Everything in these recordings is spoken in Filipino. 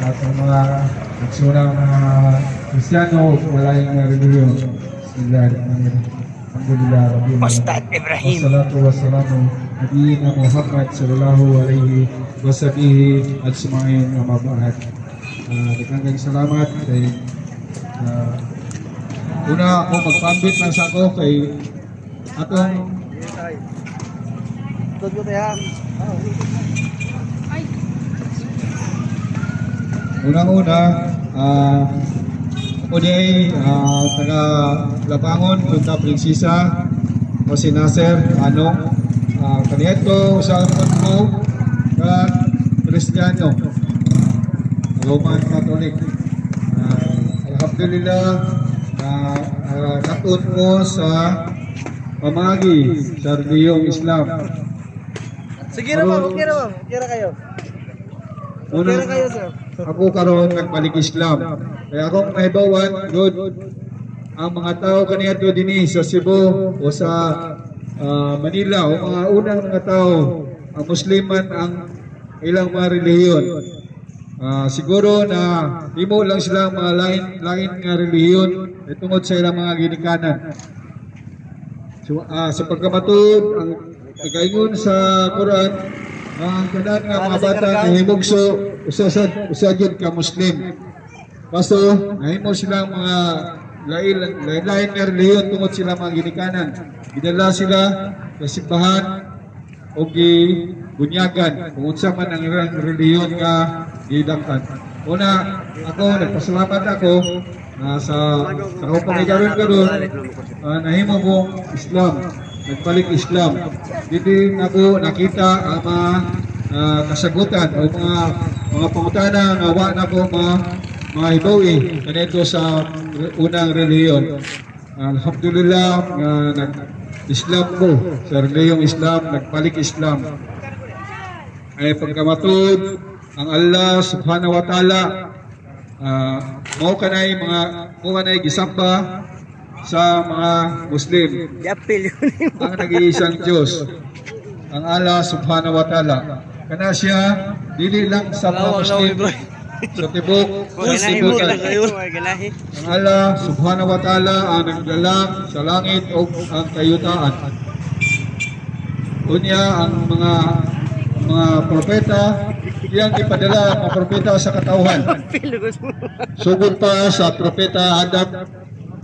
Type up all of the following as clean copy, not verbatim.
sa atong mga nagsunang mga Kristiyano, wala yung relihiyon. Alhamdulillah, Ustad Ibrahim. wassalatu wassalamu nabiyina Muhammad sallallahu alaihi wasallam ajma'in amma ba'd. Daghang salamat kay una ako magpambit lang sa ako kay atong unang-una ako di ay taga Labangon, Punta Prinsesa o si Nasser Anong kaniyat ko sa ko ka Kristiyano Roman Catholic. Alhamdulillah katun ko sa pamagi sa relihiyong Islam. Sige na ma'am, okay na kayo. Okay na kayo, sir. Ako karon nagbalik Islam. Kaya akong mahibawan, good, ang mga tao kaniya to dinhi sa Cebu o sa Manila o mga unang mga tao, ang Musliman ang ilang mga relihiyon. Siguro na imo lang sila mga lain nga relihiyon tungod sa ilang mga ginikanan. So, sa pagkamatud, ang kaingon sa Quran, ang kanan nga mga bata na himugso usagid ka Muslim. Kaso nahimo silang mga lain nga relihiyon tungod sila mga ginikanan. Gidala sila sa simbahan o gibunyagan kung unsa man ang ilang relihiyon nga gidangkan. Una, ako nagpasalamat ako sa kapangagaron ko doon, nahimo kong Islam, nagbalik Islam. Dito ako nakita ang mga kasagutan o mga pangutana nga wa na ko mga hibawi kanito sa unang relihiyon. Alhamdulillah nag-Islam ko sa relihiyong Islam, nagbalik Islam. Ay pagkamatud ang Allah subhanahu wa ta'ala mao kanay gisamba sa mga Muslim ang nag-iisang Diyos, ang Allah subhanahu wa ta'ala. Kana siya dili lang sa mga Muslim sa tibok kasibutan. Ang Allah subhanahu wa ta'ala ang naglalang sa langit o ang kayutaan. Unya ang mga propeta, iyang ipadala ang mga propeta sa katauhan. Sugod pa sa propeta Adam,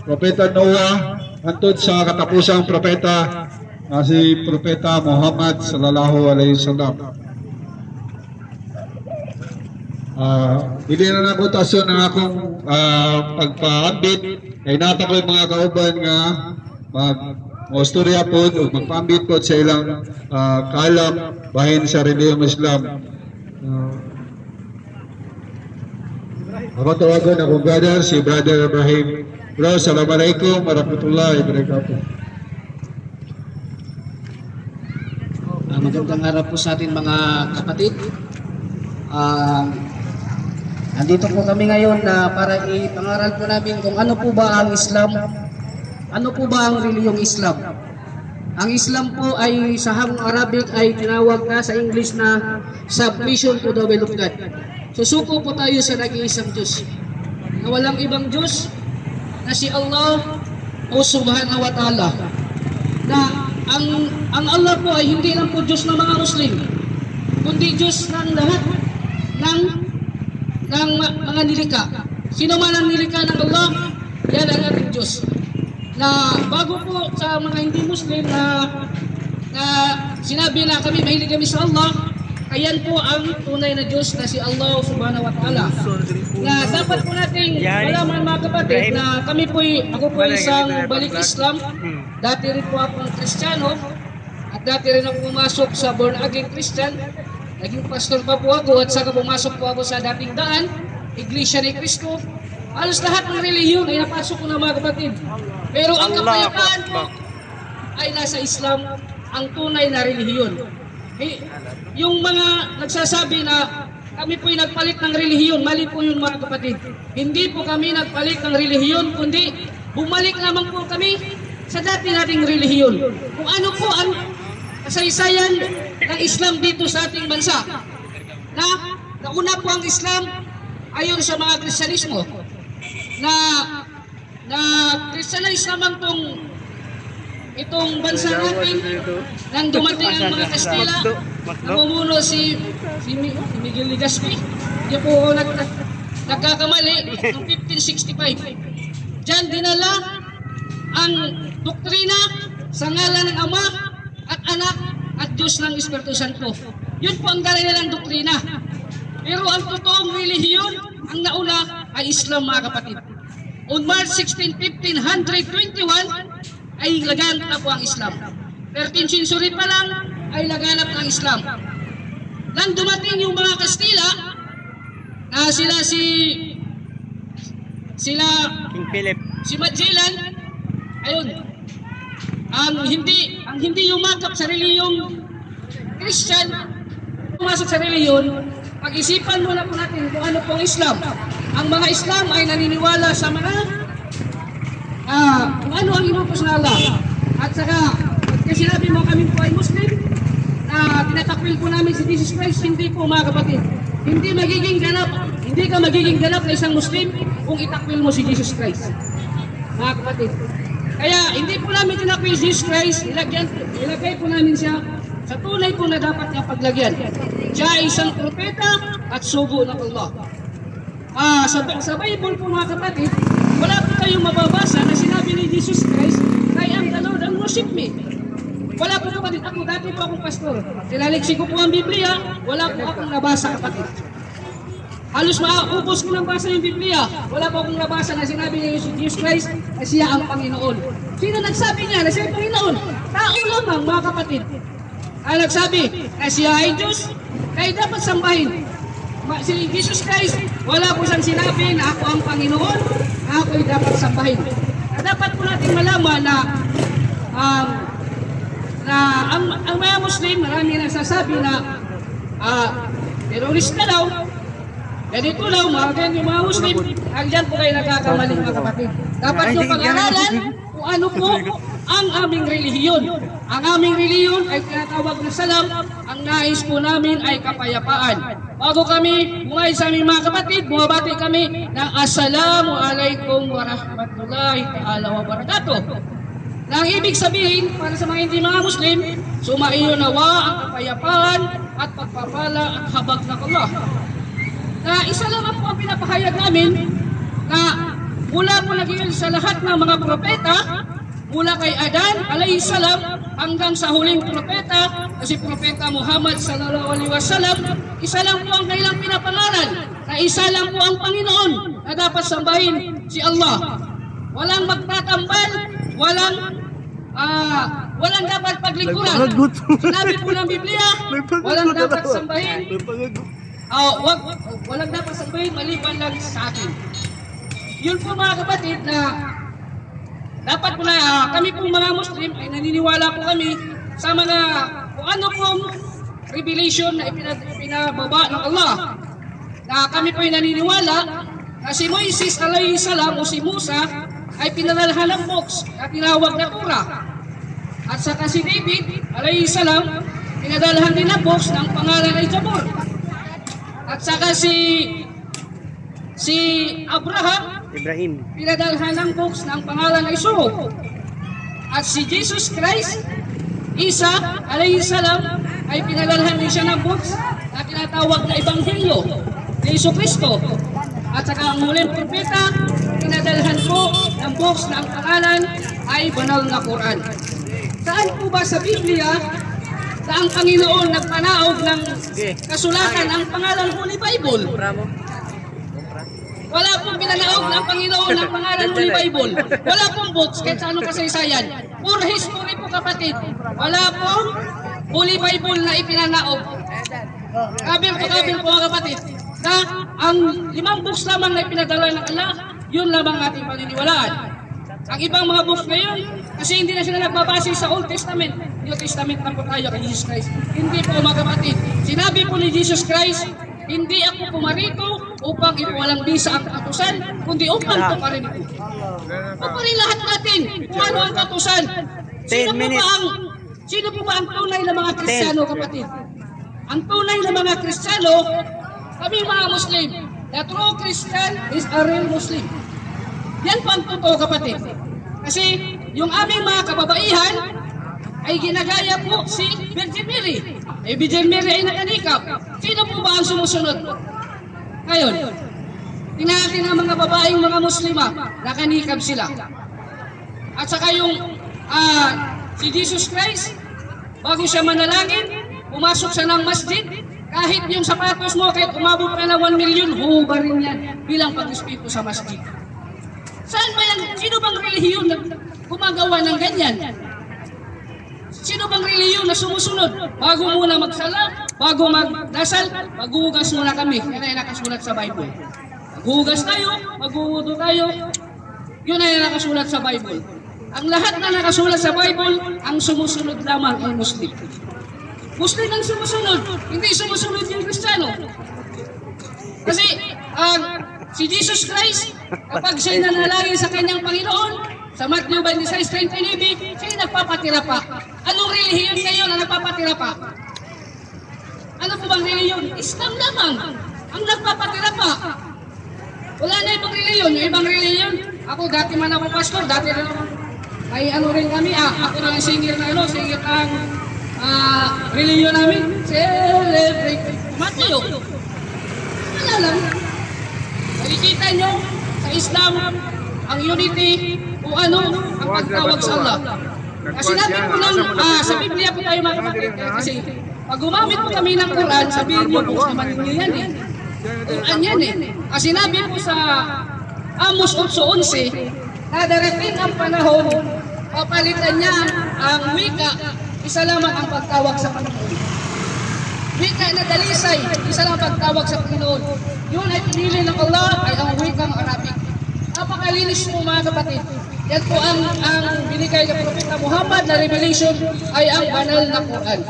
propeta Noah, hantod sa katapusang propeta si propeta Muhammad sallallahu alaihi wasallam. Dili na nabutasyon ang akong pagpaambit kay nata ko mga kauban nga mag-istorya po o magpaambit po sa ilang kalam bahin sa relihiyong Islam. Ako tawagan akong brother, si Brother Ibrahim. Bro, assalamualaikum warahmatullahi wabarakatuh. Magandang araw po sa atin mga kapatid. Nandito po kami ngayon na para ipangaral po namin kung ano po ba ang Islam, ano po ba ang relihiyong Islam. Ang Islam po ay sa Hangul Arabic ay tinawag na sa English na submission to the will of God. Susuko po tayo sa nag-iisang Diyos na walang ibang Diyos na si Allah o subhanahu wa ta'ala. Na ang Allah po ay hindi lang po Diyos ng mga Muslim, kundi Diyos ng lahat ng mga nilikha. Sino man ang nilikha ng Allah, yan ang ating Diyos. Na bago po sa mga hindi Muslim na sinabi na kami mahilig kami sa Allah, ayan po ang tunay na Diyos na si Allah subhanahu wa ta'ala. Na dapat po nating malaman mga kapatid na ako po isang balik Islam. Dati rin po akong Kristiyano at dati rin ako pumasok sa born again Christian. Naging pastor pa po ako at saka pumasok po ako sa dating daan, Iglesia ni Cristo. Halos lahat ng relihiyon ay napasok ko na mga kapatid. Pero ang kapayapaan po ay nasa Islam, ang tunay na relihiyon. Yung mga nagsasabi na kami po'y nagpalit ng relihiyon, mali po yun mga kapatid. Hindi po kami nagpalit ng relihiyon, kundi bumalik naman po kami sa dati nating relihiyon. Kung ano po ang kasaysayan ng Islam dito sa ating bansa. Na una po ang Islam ayon sa mga Kristyanismo na Christianize naman itong bansa natin nang dumating ang mga Kastila, namumuno si Miguel Legazpi. Hindi po ako nagkakamali, noong 1565. Diyan dinala ang doktrina sa ngalan ng Ama at Anak at Diyos ng Espiritu Santo. Yun po ang dala nilang doktrina. Pero ang totoong relihiyon, ang nauna ay Islam, mga kapatid. On March 16, 1521, ay laganap na po ang Islam. 13th century pa lang ay laganap ng Islam. Nang dumating yung mga Kastila, na sila King Philip, si Magellan, ayun, ang hindi yumakap sa reliyong Christian, pumasok sa reliyon, pag-isipan muna po natin kung ano pong Islam. Ang mga Islam ay naniniwala sa mga kung ano ang inutos na Allah. At saka, kasi sinabi mo kami po ay Muslim, tinatakwil po namin si Jesus Christ, hindi po mga kapatid. Hindi ka magiging ganap na isang Muslim kung itakwil mo si Jesus Christ. Mga kapatid. Kaya hindi po namin tinakwil si Jesus Christ, ilagay po namin siya sa tunay po na dapat niya paglagyan. Siya ay isang propeta at sugo ng Allah. Sa Bible po mga kapatid, wala po kayong mababasa na sinabi ni Jesus Christ, I am the Lord and worship me. Wala po kapatid. Ako, dati po akong pastor. Tinaliksi ko po ang Biblia, wala po akong nabasa kapatid. Halos maubos ko ng basa yung Biblia. Wala po akong nabasa na sinabi ni Jesus Christ na siya ang Panginoon. Sino nagsabi niya na siya ang Panginoon? Tao lamang mga kapatid. Ang nagsabi na siya ay Diyos, kaya dapat sambahin. Si Jesus Christ, wala po siyang sinabi na ako ang Panginoon, na ako ay dapat sambahin. Dapat po natin malaman na ang mga Muslim, marami nagsasabi na terorista daw, ganito daw, yung mga Muslim, hanggang po kayo nagkakamali mga kapatid. Dapat po pag-aralan kung ano po ang aming relihiyon. Ang aming relihiyon ay tinatawag na salam, ang nais po namin ay kapayapaan. Bago kami bumay sa aming mga kapatid, bumabati kami ng Assalamualaikum warahmatullahi ta'ala wabarakatuh. Na ang ibig sabihin, para sa mga hindi mga Muslim, sumaiyo nawa ang kapayapaan at pagpapala at habag ng Allah. Na isa lang po ang pinapahayag namin na mula po naging sa lahat ng mga propeta, mula kay Adan alayhi salam hanggang sa huling propeta, kasi propeta Muhammad sallallahu alaihi wasallam, isa lang po ang kailang pinapangalan, na isa lang po ang Panginoon na dapat sambahin, si Allah. Walang magtatambal, walang dapat paglingkuran. Sinabi po ng Biblia, walang dapat sambahin. Walang dapat sambahin maliban lang sa akin. Yun po mga kapatid na dapat po na kami pong mga Muslim ay naniniwala po kami sa mga kung ano pong revelation na ipinababa ng Allah. Na kami po ay naniniwala na si Moises alayhi salam o si Musa ay pinadalhan ng box na tinawag na Torah. At saka si David alayhi salam pinadalhan din ng box ng pangalan ay Jabur. At saka si Ibrahim pinadalhan ng box ng pangalan ay Suho. At si Jesus Christ, Isa alayhi salam, ay pinadalhan din siya ng box na tinatawag na Ebanghelyo ni Jesu Cristo. At saka ang huling propeta, pinadalhan po ng box na ang pangalan ay banal na Quran. Saan po ba sa Biblia na ang Panginoon nagpanaog ng kasulatan ang pangalan Holy Bible? Wala pong pinanaog ng Panginoon ng pangalan Holy Bible. Wala pong books kahit sa anong kasaysayan. Pure history po kapatid. Wala pong Holy Bible na ipinanaog. Kabil po mga kapatid. Na ang 5 books lamang na ipinadala ng Allah, yun lamang ating paniniwalaan. Ang ibang mga books ngayon, kasi hindi na sila nagbabase sa Old Testament. New Testament na po tayo kay Jesus Christ. Hindi po mga kapatid. Sinabi po ni Jesus Christ, hindi ako pumarito upang ipawalang bisa ang katusan, kundi upang tuparin ito. Tuparin lahat natin kung ano ang katusan. Sino po ba ang tunay na mga Kristiyano, kapatid? Ang tunay na mga Kristiyano, kami mga Muslim, The true Christian is a real Muslim. Yan po ang totoo, kapatid. Kasi yung aming mga kababaihan ay ginagaya po si Virgin Mary. Virgin Mary ay nakanikap. Sino po ba ang sumusunod? Ngayon, tingnan natin ang mga babaeng mga Muslima, nakanikap sila. At saka yung si Jesus Christ, bago siya manalangin, pumasok siya ng masjid, kahit yung sapatos mo, kahit umabot ka na 1 million, hubarin yan bilang pag-respeto sa masjid. Saan ba yan? Sino bang relihiyon na gumagawa ng ganyan? Sino bang relihiyon na sumusunod? Bago muna magsala, bago magdasal, maghuhugas muna kami. Yan ay nakasulat sa Bible. Maghuhugas tayo, maghuhudo tayo. Yun ay nakasulat sa Bible. Ang lahat na nakasulat sa Bible, ang sumusunod lamang ay Muslim. Muslim ang sumusunod, hindi sumusunod yung Kristiyano. Kasi si Jesus Christ, kapag siya'y nanalangin sa kanyang Panginoon, sa Matthew 26:39, siya'y nagpapatira pa. Anong relihiyon ngayon na nagpapatira pa? Ano po bang relihiyon? Islam lamang ang nagpapatira pa. Wala na ibang relihiyon. Yung ibang relihiyon, ako dati man ako pastor, dati rin ako, may ano rin kami, ako na ang singir na singir ang relihiyon namin, celebrate Matthew. Wala lang. Nakikita nyo sa Islam ang unity o ano ang pagtawag sa Allah. Kasi nabi ko lang sa Biblia po tayo mga kapatid. Kasi pag gumamit po kami ng Quran, sabihin nyo po sa manigyo yan eh. Quran yan eh. Kasi nabi po sa Amos 8:11 na darating ang panahon, papalitan niya ang wika, isa lamang ang pagtawag sa Panginoon. Wika na dalisay, isa lang ang pagtawag sa Panginoon. Yun ay pinili ng Allah ay ang wikang Arabic. Napakalinis po mga kapatid. Yan po ang binigay ng Propeta Muhammad na revelation ay ang banal na Quran.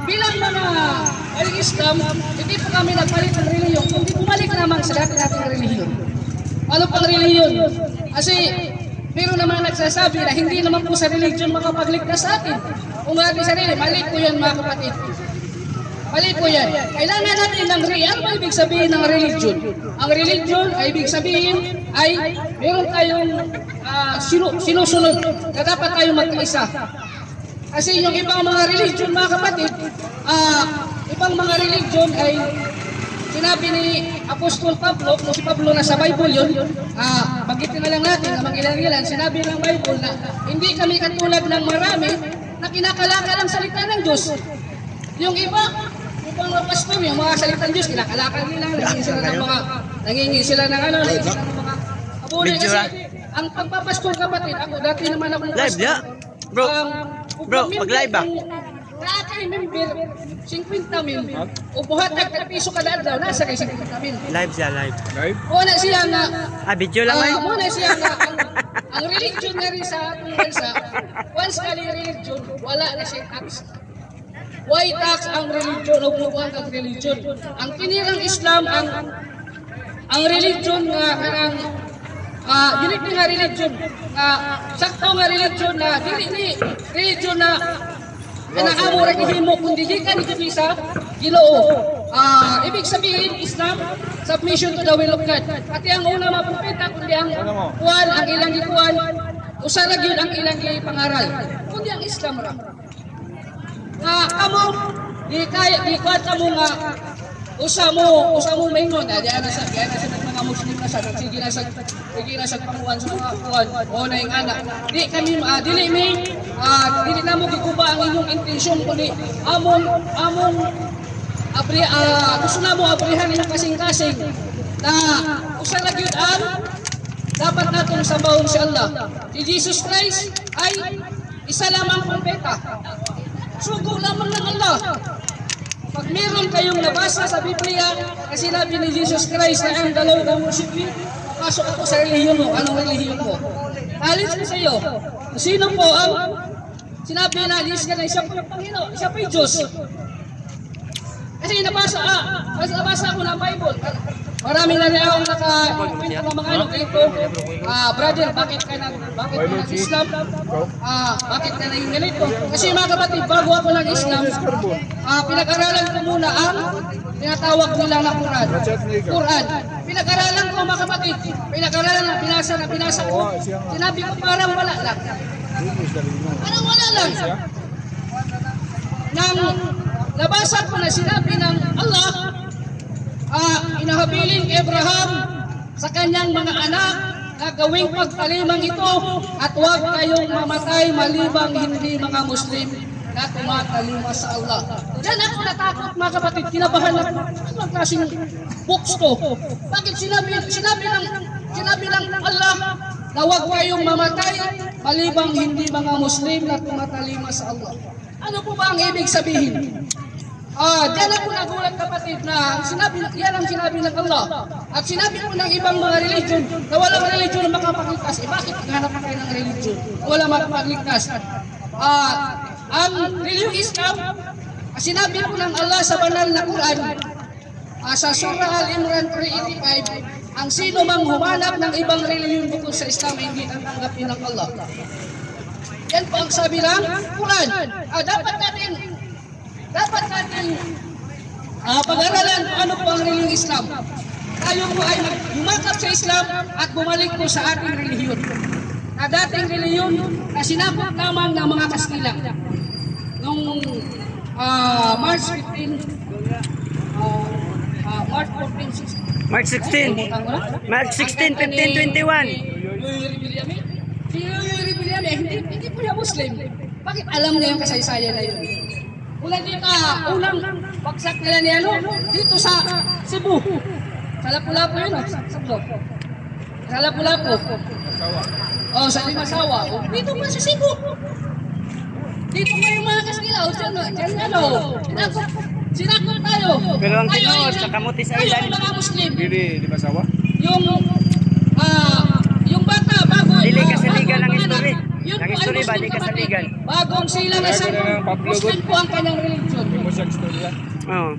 Bilang mga Islam, hindi po kami nagpalit ng reliyon, kundi bumalik naman sa dati nating reliyon. Ano pang reliyon? Kasi meron naman nagsasabi na hindi naman po sa religion makapagligtas sa atin. Kung ating sarili, mali po yan mga kapatid. Mali po yan. Kailangan natin ng ano ba ibig sabihin ng religion? Ang religion ay ibig sabihin ay meron tayong sinusunod na dapat tayong magkaisa. Kasi yung ibang mga religion mga kapatid, ibang mga religion ay sinabi ni Apostol Pablo, kung si Pablo na sa Bible yun, bagitin na lang natin na mag-ilan-ilan, sinabi ng Bible na hindi kami katulad ng marami na kinakalakal ang salita ng Diyos. Yung iba, yung mga pastor, yung mga salita ng Diyos, kinakalakal nila, nangingin sila ng mga abuli. Kasi ang pagpapastor kapatid, ako dati naman ako live ya? Bro, mag-live ba? Nakakay member, 50,000 o buhatag at piso kada daw, nasa kay 50,000. Live siya, live. Muna siya nga, video lang ay? muna siya nga, ang religion na rin sa atong bansa, once ka ni religion, wala na siya tax. Why tax ang religion o buwan ang religion? Ang kinirang Islam, ang religion nga, dili nga religion, sakto nga religion na, dili religion na, amo ra gihimo kundi gikan ni sa Ginoo. Ibig sabihin Islam submission to the will of God. Pati ang una mga propeta kundi ang kuan ang ilang gikuan usa ra gyud ang ilang pangaral. Kundi ang Islam ra. Kamo di kuan kamo nga usa mo maingon diyan sa mga Muslim na sige na sa panguan sa mga kuan o na yung anak. Di kami dili na mo gikuba ang inyong intensyon kundi among gusto na mo abrihan inyong kasing-kasing na usa ra gyud ang dapat natong sabahon si Allah. Si Jesus Christ ay isa lamang propeta. Sugo lamang ng Allah. Pag meron kayong nabasa sa Biblia na sinabi ni Jesus Christ na ang dalaw na worship me, pasok ako sa relihiyon mo. Anong relihiyon mo? Alis ko sa iyo. Sino po ang sinabi na Jesus ka na siya po yung Panginoon, siya po yung Diyos. Kasi nabasa ako ng Bible. Maraming na rin akong nakakwento ng mga ano ganito. Brother, bakit ka nag-Islam? Bakit ka naging ganito? Kasi mga kapatid, bago ako nag-Islam, pinag-aralan ko muna ang tinatawag nila na Quran. Quran. Pinag-aralan ko mga kapatid. Pinag-aralan na binasa ko. Sinabi ko parang wala lang. Parang wala lang. Nang nabasa ko na sinabi ng Allah, inahabilin kay Abraham sa kanyang mga anak na gawing pagtalimang ito at huwag kayong mamatay malibang hindi mga Muslim na tumatalima sa Allah. Diyan ako natakot mga kapatid, kinabahan ako. Anong klaseng books to? Bakit sinabi ng Allah na huwag kayong mamatay malibang hindi mga Muslim na tumatalima sa Allah? Ano po ba ang ibig sabihin? Diyan ako nagulat kapatid na yan ang sinabi ng Allah. At sinabi po ng ibang mga religion na walang religion na makapagligtas. Bakit naghanap pa kayo ng religion? Wala makapagligtas. Ang reliyong Islam, sinabi po ng Allah sa banal na Quran, sa Surah Al-Imran 385, ang sino mang humanap ng ibang religion bukod sa Islam ay hindi tatanggapin ng Allah. Yan po ang sabi ng Quran. Dapat natin pag-aralan kung ano po ang reliyong Islam. Tayo po ay yumakap sa Islam at bumalik po sa ating relihiyon. Na dating relihiyon na sinapot lamang ng mga Kastila. Noong March 15, March 16, 1521. Si Yoyoy Villame, hindi po siya Muslim. Bakit alam niya yung kasaysayan na yun? Unang bagsak nila niya dito sa Cebu. Sa Lapu-Lapu yun, sa Lapu-Lapu. Sa Limasawa. Dito pa sa Cebu. Dito pa yung mga Kastila. Sinakot tayo. Pero ang Tinood sa Kamutis Island. Tayo mga Muslim. Limasawa? Yung bata bago. Dili kasaligan ang history. Ang history ba, di kasaligan. Bagong sila na sa Muslim po ang kanyang religion.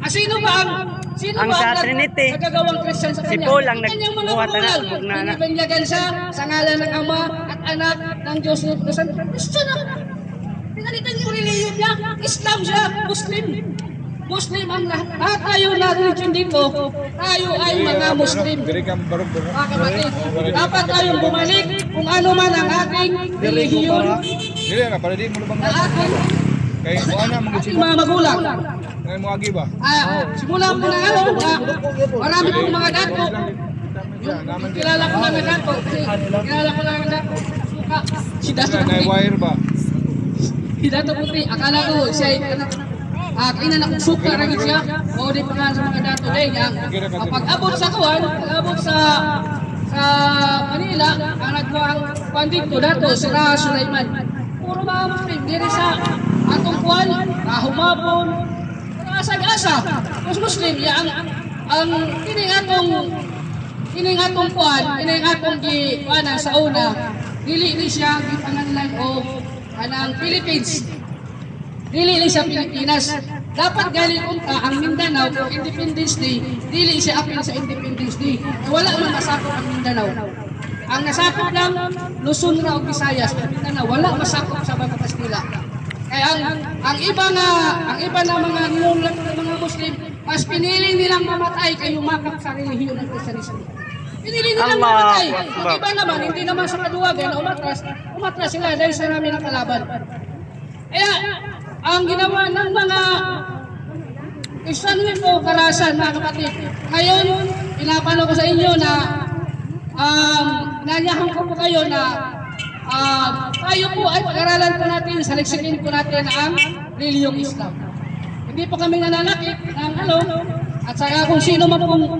Sino ba ang sa Trinity? Nagagawang Christian sa kanya? Si Paul ang Kanyang mga nagbuhat moral. na. Binibinyagan siya sa ngalan ng Ama at Anak ng Diyos. Christian na. Pinalitan yung religion niya. Islam siya. Muslim ang lahat. Tayo na religion dito. Tayo ay mga Muslim. Mga kapatid, dapat tayong bumalik kung ano man ang ating religion na ating mga magulang. Simula po na marami pong mga dato. Kilala ko lang ang dato. Si Dato Puti. Akala ko siya ay kainan akong suka rin siya. O di pa nga sa mga dato din. Pag-abot sa kuwan, pag-abot sa Manila, ang nagkuhan dito dato, sila Sulaiman. Puro mga Muslim, diri sa atong kuwan, humapon, asag-asa. Mas Muslim, ang kining atong kuwan, kining atong gipanan sa una, dili ni siya gipanganlan o anang Philippines. Dili ni siya Pilipinas. Dapat galing unta ang Mindanao kung Independence Day, dili siya apil sa Independence Day. Wala man masakop ang Mindanao. Ang nasakop lang Luzon ra ug Visayas, Mindanao wala masakop sa mga Kastila. Kaya ang iba na mga ninulat ng mga Muslim, mas pinili nilang mamatay kay yumakap sa relihiyon ng Kristyanismo. Pinili nilang mamatay. Ang iba naman, hindi naman sa kaduwagan na umatras sila dahil sa namin ang kalaban. Kaya, ang ginawa ng mga Kristyanismo karasan, mga kapatid. Ngayon, pinapano ko sa inyo na nanyahan ko po kayo na tayo po ay pag-aralan po natin, saliksikin po natin ang reliyong Islam. Hindi po kami nananakit ng at saka kung sino man pong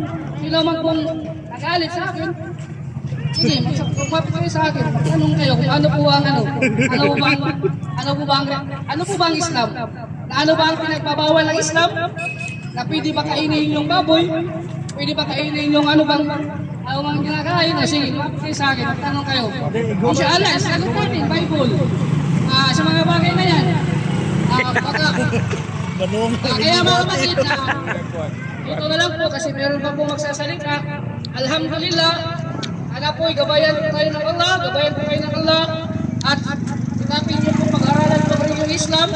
nagalit sa akin, sige, magsasabi kayo sa akin, magtanong kayo kung ano po ang ano po ba ang Islam? Na ano ba ang pinagbabawal ng Islam? Na pwede ba kainin yung baboy? Pwede ba kainin yung ano bang ginakain? Sige, magsasabi kayo sa akin, magtanong kayo. Kung siya alas, sagot natin, Bible. Sa mga bagay na yan. Kaya mga kapatid na dito na lang po kasi meron pa po magsasalita. Alhamdulillah, po'y gabayan po tayo ng Allah, at itapin niyo po pag-aralan po rin yung Islam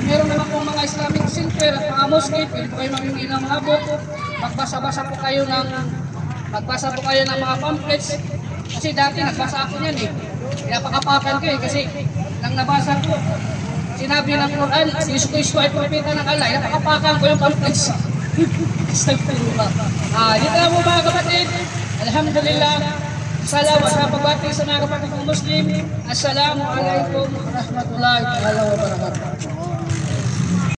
meron naman pong mga Islamic center at mga mosque, pwede po kayo mamimili ng mga book. Magbasa po kayo ng mga pamphlets. Kasi dati nagbasa ako niyan eh. Pinapakapakan ko eh kasi nang nabasa ko, sinabi ng Quran, si Yesu Cristo ay propeta ng Allah. Napakapakan ko yung pamphlets. Dito na po mga kapatid. Alhamdulillah. Salamat sa pagbati sa mga kapatid ng Muslim. Assalamualaikum warahmatullahi wabarakatuh.